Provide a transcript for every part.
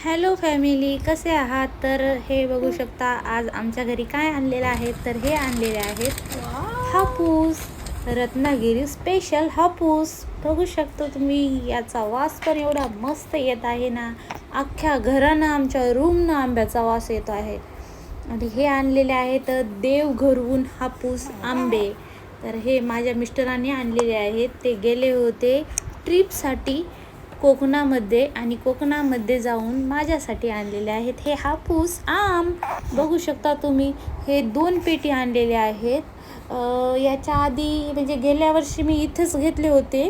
Hello family, कसे आहात? तर हे बघू शकता आज आमच्या घरी काय आणलेलं आहे. तर हे आणलेले आहेत हापूस, रत्नागिरी स्पेशल हापूस. बघू शकता तुम्ही, याचा वास पण एवढा मस्त येत आहे ना, अख्ख्या घरानं आमच्या रूमनं आंब्याचा वास येतो आहे. आणि हे आणलेले आहेत देवघरहून हापूस आंबे. तर हे माझ्या मिस्टरांनी आणलेले आहेत. ते गेले होते ट्रिपसाठी कोकणामध्ये आणि कोकणामध्ये जाऊन माझ्यासाठी आणलेले आहेत हे हापूस आम. बघू शकता तुम्ही, हे 2 पेटी आणलेले आहेत. याच्या आधी म्हणजे गेल्या वर्षी मी इथेच घेतले होते.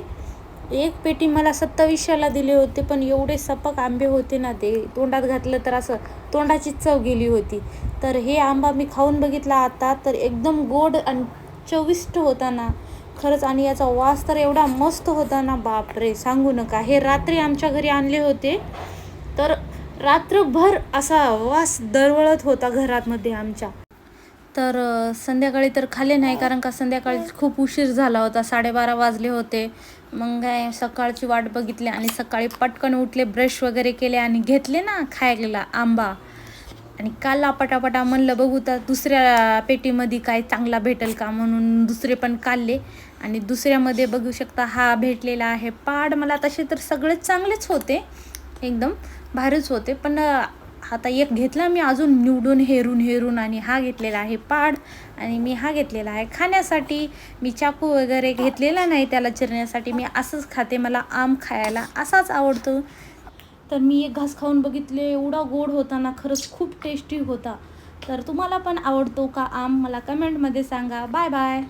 1 पेटी मला 2700ला दिले होते, पण एवढे सपक आंबे होते ना, ते तोंडात घातलं तर असं तोंडाची चव गेली होती. तर हे आंबा मी खाऊन बघितला आता, तर एकदम गोड आणि चविष्ट होता ना खरंच. आणि याचा वास तर एवढा मस्त होता ना, बापरे सांगू नका. हे रात्री आमच्या घरी आणले होते, तर रात्रभर असा वास दरवळत होता घरामध्ये आमच्या. तर संध्याकाळी तर खाल्ले नाही, कारण का संध्याकाळी खूप उशीर झाला होता, 12:30 वाजले होते. मग काय सकाळची वाट बघितली आणि सकाळी पटकन उठले, ब्रश वगैरे केले आणि घेतले ना खायला आंबा. आणि काल पटापटा म्हणलं बघू तर दुसऱ्या पेटीमध्ये काय चांगला भेटेल का, म्हणून दुसरे पण काढले. आणि दुसऱ्यामध्ये बघू शकता हा भेटलेला आहे पाड. मला तसे तर सगळेच चांगलेच होते, एकदम भारीच होते, पण आता एक घेतला मी अजून निवडून हेरून आणि हा घेतलेला आहे पाड. आणि मी हा घेतलेला आहे खाण्यासाठी. मी चाकू वगैरे घेतलेला नाही त्याला चिरण्यासाठी, मी असंच खाते. मला आम खायला असाच आवडतो. तर मी एक घास खाऊन बघितले, एवढा गोड होता ना, खरंच खूप टेस्टी होता. तर तुम्हाला पण आवडतो का आम? मला कमेंटमध्ये सांगा. Bye bye.